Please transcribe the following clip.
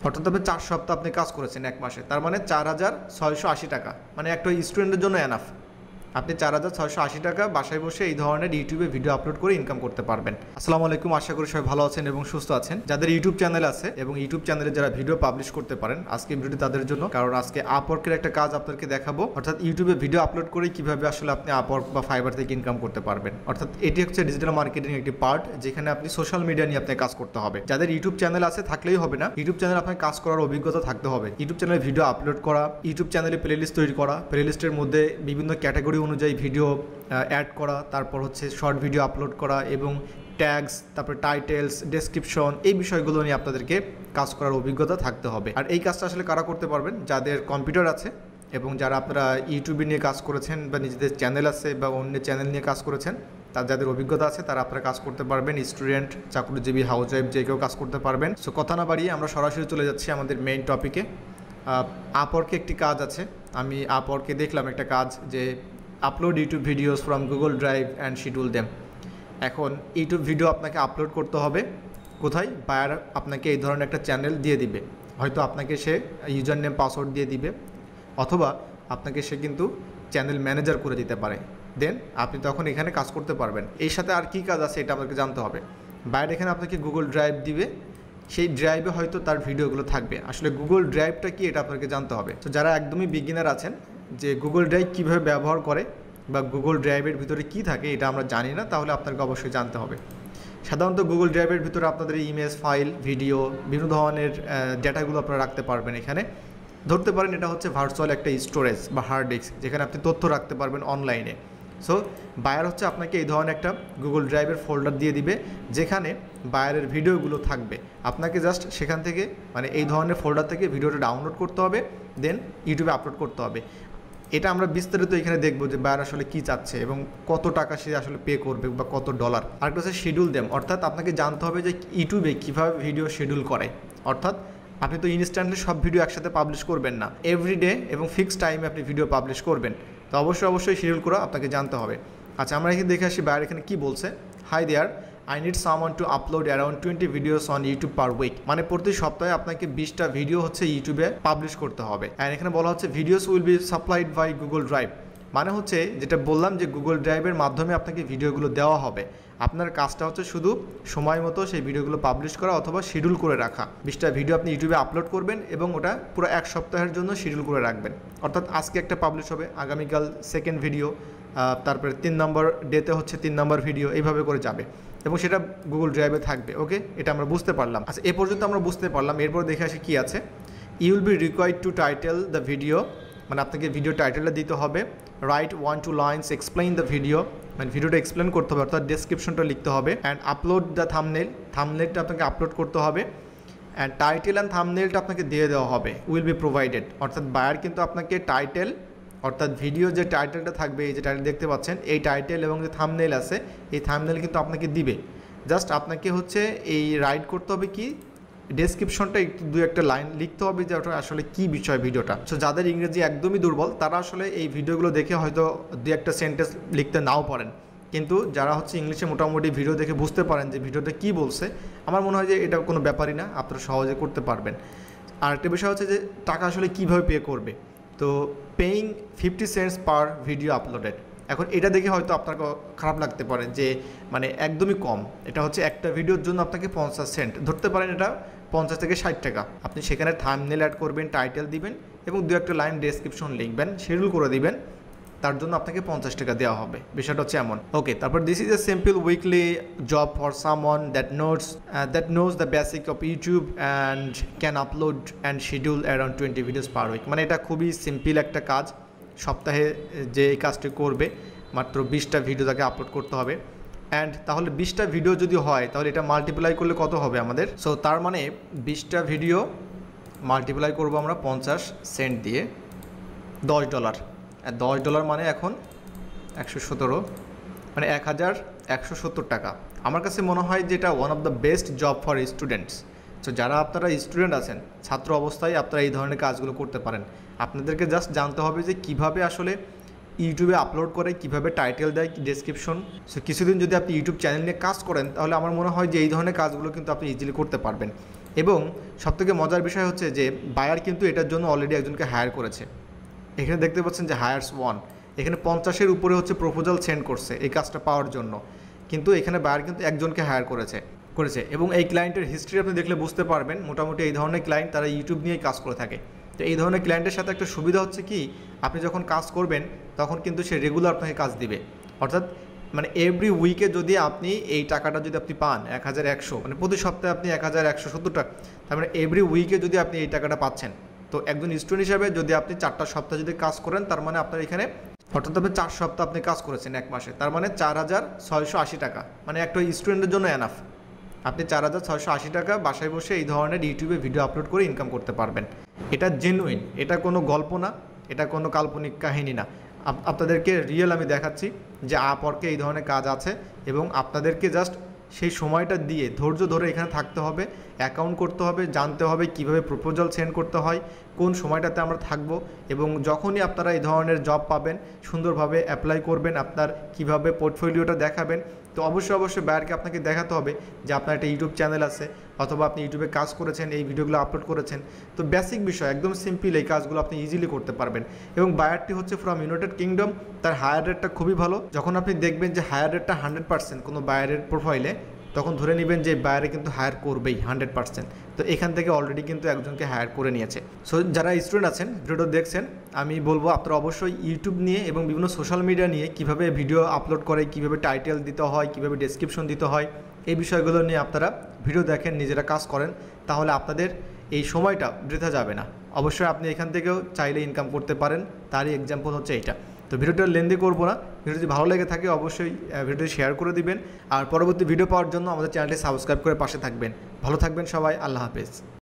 অর্থাৎ আপনি 4 সপ্তাহ আপনি কাজ করেছেন 1 মাসে, তার মানে 4,680 টাকা, মানে একটা স্টুডেন্টের জন্য এনাফ। আপনি 4,680 টাকা বাসায় বসে এই ধরনের ইউটিউবে ভিডিও আপলোড করে ইনকাম করতে পারবেন। আসসালামু আলাইকুম, আশা করি সবাই ভালো আছেন এবং সুস্থ আছেন। যাদের ইউটিউব চ্যানেল আছে এবং ইউটিউব চ্যানেলে যারা ভিডিও পাবলিশ করতে পারেন, আজকে ভিডিওটি তাদের জন্য, কারণ আজকে আপওয়ার্কের একটা কাজ আপনাদেরকে দেখাবো। অর্থাৎ ইউটিউবে ভিডিও আপলোড করে কিভাবে আসলে আপনি আপওয়ার্ক বা ফাইবার থেকে ইনকাম করতে পারবেন। অর্থাৎ এটি হচ্ছে ডিজিটাল মার্কেটিং একটি পার্ট, যেখানে আপনি সোশ্যাল মিডিয়া নিয়ে আপনাকে কাজ করতে হবে। যাদের ইউটিউব চ্যানেল আছে থাকলেই হবে না, ইউটিউব চ্যানেল আপনার কাজ করার অভিজ্ঞতা থাকতে হবে। ইউটিউব চ্যানেলে ভিডিও আপলোড করা, ইউটিউব চ্যানেলে প্লেলিস্ট তৈরি করা, প্লেলিস্টের মধ্যে বিভিন্ন ক্যাটাগরি অনুযায়ী ভিডিও অ্যাড করা, তারপর হচ্ছে শর্ট ভিডিও আপলোড করা এবং ট্যাগস, তারপর টাইটেলস, ডেসক্রিপশন, এই বিষয়গুলো নিয়ে আপনাদেরকে কাজ করার অভিজ্ঞতা থাকতে হবে। আর এই কাজটা আসলে কারা করতে পারবেন? যাদের কম্পিউটার আছে এবং যারা আপনারা ইউটিউবে নিয়ে কাজ করেছেন বা নিজেদের চ্যানেল আছে বা অন্য চ্যানেল নিয়ে কাজ করেছেন, তার যাদের অভিজ্ঞতা আছে তারা আপনারা কাজ করতে পারবেন। স্টুডেন্ট, চাকরিজীবী, হাউসওয়াইফ, যে কেউ কাজ করতে পারবেন। সো কথা না বাড়িয়ে আমরা সরাসরি চলে যাচ্ছি আমাদের মেইন টপিকে। আপওয়ার্কে একটি কাজ আছে, আমি আপওয়ার্কে দেখলাম একটা কাজ যে upload YouTube videos from Google drive and schedule them. এখন ইউটিউব ভিডিও আপনাকে আপলোড করতে হবে কোথায়? বায়ার আপনাকে এই ধরনের একটা চ্যানেল দিয়ে দিবে, হয়তো আপনাকে সে ইউজার নেম পাসওয়ার্ড দিয়ে দিবে, অথবা আপনাকে সে কিন্তু চ্যানেল ম্যানেজার করে দিতে পারে। দেন আপনি তখন এখানে কাজ করতে পারবেন। এই সাথে আর কি কাজ আছে এটা আপনাকে জানতে হবে। বায়ার এখানে আপনাকে গুগল ড্রাইভ দিবে, সেই ড্রাইভে হয়তো তার ভিডিওগুলো থাকবে। আসলে গুগল ড্রাইভটা কি এটা আপনাকে জানতে হবে। তো যারা একদমই বিগিনার আছেন যে গুগল ড্রাইভ কীভাবে ব্যবহার করে বা গুগল ড্রাইভের ভিতরে কি থাকে এটা আমরা জানি না, তাহলে আপনাকে অবশ্যই জানতে হবে। সাধারণত গুগল ড্রাইভের ভিতরে আপনাদের ইমেজ, ফাইল, ভিডিও, বিভিন্ন ধরনের ডেটাগুলো আপনারা রাখতে পারবেন। এখানে ধরতে পারেন এটা হচ্ছে ভার্চুয়াল একটা স্টোরেজ বা হার্ড ডিস্ক, যেখানে আপনি তথ্য রাখতে পারবেন অনলাইনে। সো বায়ার হচ্ছে আপনাকে এই ধরনের একটা গুগল ড্রাইভের ফোল্ডার দিয়ে দিবে, যেখানে বায়ারের ভিডিওগুলো থাকবে। আপনাকে জাস্ট সেখান থেকে, মানে এই ধরনের ফোল্ডার থেকে ভিডিওটা ডাউনলোড করতে হবে, দেন ইউটিউবে আপলোড করতে হবে। এটা আমরা বিস্তারিত এখানে দেখবো যে বায়ার আসলে কী চাচ্ছে এবং কত টাকা সে আসলে পে করবে বা কত ডলার। আরেকটা হচ্ছে শিডিউল দেম, অর্থাৎ আপনাকে জানতে হবে যে ইউটিউবে কীভাবে ভিডিও শিডিউল করে। অর্থাৎ আপনি তো ইনস্ট্যান্টলি সব ভিডিও একসাথে পাবলিশ করবেন না, এভরিডে এবং ফিক্সড টাইমে আপনি ভিডিও পাবলিশ করবেন। তো অবশ্যই শিডিউল করা আপনাকে জানতে হবে। আচ্ছা, আমরা এখানে দেখে আসি বায়ার এখানে কী বলছে। Hi there, I need someone to upload around 20 videos on YouTube per week. মানে প্রতি সপ্তাহে আপনাকে 20টা ভিডিও হচ্ছে ইউটিউবে পাবলিশ করতে হবে। অ্যান্ড এখানে বলা হচ্ছে videos will be supplied by Google Drive. মানে হচ্ছে যেটা বললাম যে গুগল ড্রাইভের মাধ্যমে আপনাকে ভিডিওগুলো দেওয়া হবে। আপনার কাজটা হচ্ছে শুধু সময় মতো সেই ভিডিওগুলো পাবলিশ করা অথবা শিডিউল করে রাখা। 20টা ভিডিও আপনি ইউটিউবে আপলোড করবেন এবং ওটা পুরো 1 সপ্তাহের জন্য শিডিউল করে রাখবেন। অর্থাৎ আজকে একটা পাবলিশ হবে, আগামীকাল সেকেন্ড ভিডিও, তারপরে 3 নম্বর ডেতে হচ্ছে 3 নম্বর ভিডিও, এইভাবে করে যাবে এবং সেটা গুগল ড্রাইভে থাকবে। ওকে, এটা আমরা বুঝতে পারলাম। আচ্ছা, এ পর্যন্ত আমরা বুঝতে পারলাম। এরপর দেখে আসি কী আছে। You will be required to title the video, মানে আপনাকে ভিডিও টাইটেলটা দিতে হবে। Write 1-2 lines explain the video, মানে ভিডিওটা এক্সপ্লেন করতে হবে, অর্থাৎ ডেসক্রিপশনটা লিখতে হবে। অ্যান্ড আপলোড দ্য থাম্বনেল, থাম্বনেলটা আপনাকে আপলোড করতে হবে। অ্যান্ড টাইটেল অ্যান্ড থাম্বনেলটা আপনাকে দিয়ে দেওয়া হবে, উইল বি প্রোভাইডেড। অর্থাৎ বায়ার কিন্তু আপনাকে টাইটেল, অর্থাৎ ভিডিও যে টাইটেলটা থাকবে, এই যে টাইটেল দেখতে পাচ্ছেন, এই টাইটেল এবং যে থাম্বনেল আছে, এই থাম্বনেল কিন্তু আপনাকে দিবে। জাস্ট আপনাকে হচ্ছে এই রাইট করতে হবে কি, ডেসক্রিপশনটা একটু 2-1 লাইন লিখতে হবে যে ওটা আসলে কী বিষয় ভিডিওটা। সো যাদের ইংরেজি একদমই দুর্বল তারা আসলে এই ভিডিওগুলো দেখে হয়তো 2-1 সেন্টেন্স লিখতে নাও পারেন, কিন্তু যারা হচ্ছে ইংলিশে মোটামুটি ভিডিও দেখে বুঝতে পারেন যে ভিডিওটা কী বলছে, আমার মনে হয় যে এটা কোনো ব্যাপারই না, আপনারা সহজে করতে পারবেন। আর একটা বিষয় হচ্ছে যে টাকা আসলে কীভাবে পে করবে। তো পেইং 50 সেন্টস পার ভিডিও আপলোডেড। এখন এটা দেখে হয়তো আপনার খারাপ লাগতে পারে যে মানে একদমই কম, এটা হচ্ছে একটা ভিডিওর জন্য আপনাকে 50 সেন্ট ধরতে পারেন, এটা 50 থেকে 60 টাকা। আপনি সেখানে থাম্বনেল অ্যাড করবেন, টাইটেল দিবেন এবং 2-1 লাইন ডেসক্রিপশন লিখবেন, শিডিউল করে দিবেন, তার জন্য আপনাকে 50 টাকা দেওয়া হবে। বিষয়টা হচ্ছে এমন। ওকে, তারপর this is a simple weekly job for someone that knows the basic of YouTube and can upload and schedule around 20 videos per week. মানে এটা খুবই সিম্পল একটা কাজ। সপ্তাহে যে এই কাজটি করবে মাত্র 20টা ভিডিও তাকে আপলোড করতে হবে। অ্যান্ড তাহলে 20টা ভিডিও যদি হয় তাহলে এটা মাল্টিপ্লাই করলে কত হবে আমাদের? সো তার মানে 20টা ভিডিও মাল্টিপ্লাই করবো আমরা 50 সেন্ট দিয়ে, $10। $10 মানে এখন 117, মানে 1170 টাকা। আমার কাছে মনে হয় যে এটা one of the best job for students. So যারা আপনারা স্টুডেন্ট আছেন, ছাত্র অবস্থায় আপনারা এই ধরনের কাজগুলো করতে পারেন। আপনাদেরকে জাস্ট জানতে হবে যে কিভাবে আসলে ইউটিউবে আপলোড করে, কিভাবে টাইটেল দেয়, ডেসক্রিপশন। সো কিছুদিন যদি আপনি ইউটিউব চ্যানেল নিয়ে কাজ করেন তাহলে আমার মনে হয় যে এই ধরনের কাজগুলো কিন্তু আপনি ইজিলি করতে পারবেন। এবং সবথেকে মজার বিষয় হচ্ছে যে বায়ার কিন্তু এটার জন্য অলরেডি একজনকে হায়ার করেছে। এখানে দেখতে পাচ্ছেন যে হায়ার্স 1, এখানে 50-এর উপরে হচ্ছে প্রপোজাল সেন্ড করছে এই কাজটা পাওয়ার জন্য, কিন্তু এখানে বায়ার কিন্তু একজনকে হায়ার করেছে এবং এই ক্লায়েন্টের হিস্ট্রি আপনি দেখলে বুঝতে পারবেন মোটামুটি এই ধরনের ক্লায়েন্ট তারা ইউটিউব নিয়েই কাজ করে থাকে। তো এই ধরনের ক্লায়েন্টের সাথে একটা সুবিধা হচ্ছে কি, আপনি যখন কাজ করবেন তখন কিন্তু সে রেগুলার আপনাকে কাজ দিবে। অর্থাৎ মানে এভরি উইকে যদি আপনি এই টাকাটা যদি আপনি পান 1100, মানে প্রতি সপ্তাহে আপনি 1170 টাকা, তার মানে এভরি উইকে যদি আপনি এই টাকাটা পাচ্ছেন, তো একজন স্টুডেন্ট হিসাবে যদি আপনি 4টা সপ্তাহ যদি কাজ করেন, তার মানে আপনার এখানে অর্থাৎ আপনি 4 সপ্তাহ আপনি কাজ করেছেন এক মাসে, তার মানে 4680 টাকা, মানে একটা স্টুডেন্টের জন্য এনাফ। আপনি 4680 টাকা বাসায় বসে এই ধরনের ইউটিউবে ভিডিও আপলোড করে ইনকাম করতে পারবেন। এটা জেনুইন, এটা কোনো গল্প না, এটা কোনো কাল্পনিক কাহিনী না। আপনাদেরকে রিয়েল আমি দেখাচ্ছি যে আপওয়ার্কে এই ধরনের কাজ আছে এবং আপনাদেরকে জাস্ট সেই সময়টা দিয়ে ধৈর্য ধরে এখানে থাকতে হবে, অ্যাকাউন্ট করতে হবে, জানতে হবে কিভাবে প্রপোজাল সেন্ড করতে হয়, কোন সময়টাতে আমরা থাকব, এবং যখনই আপনারা এই ধরনের জব পাবেন সুন্দরভাবে অ্যাপ্লাই করবেন, আপনার কিভাবে পোর্টফোলিওটা দেখাবেন। তো অবশ্যই বায়ারকে আপনাকে দেখাতে হবে যে আপনার একটা ইউটিউব চ্যানেল আছে অথবা আপনি ইউটিউবে কাজ করেছেন, এই ভিডিওগুলো আপলোড করেছেন। তো বেসিক বিষয় একদম সিম্পল, এই কাজগুলো আপনি ইজিলি করতে পারবেন। এবং বায়ারটি হচ্ছে ফ্রম ইউনাইটেড কিংডম, তার হায়ার রেটটা খুবই ভালো। যখন আপনি দেখবেন যে হায়ার রেটটা 100% কোনো বায়ারের প্রোফাইলে, তখন ধরে নেবেন যে বায়ারে কিন্তু হায়ার করবেই 100%। তো এখান থেকে অলরেডি কিন্তু একজনকে হায়ার করে নিয়েছে। সো যারা স্টুডেন্ট আছেন ভিডিওটা দেখছেন, আমি বলবো আপনারা অবশ্যই ইউটিউব নিয়ে এবং বিভিন্ন সোশ্যাল মিডিয়া নিয়ে কিভাবে ভিডিও আপলোড করে, কিভাবে টাইটেল দিতে হয়, কিভাবে ডেসক্রিপশন দিতে হয়, এই বিষয়গুলো নিয়ে আপনারা ভিডিও দেখেন, নিজেরা কাজ করেন, তাহলে আপনাদের এই সময়টা বৃথা যাবে না। অবশ্যই আপনি এখান থেকেও চাইলে ইনকাম করতে পারেন, তারই এক্সাম্পল হচ্ছে এইটা। তো ভিডিওটা লেন্দি করবো না, ভিডিও যদি ভালো লেগে থাকে অবশ্যই ভিডিওটি শেয়ার করে দিবেন, আর পরবর্তী ভিডিও পাওয়ার জন্য আমাদের চ্যানেলটি সাবস্ক্রাইব করে পাশে থাকবেন। ভালো থাকবেন সবাই, আল্লাহ হাফেজ।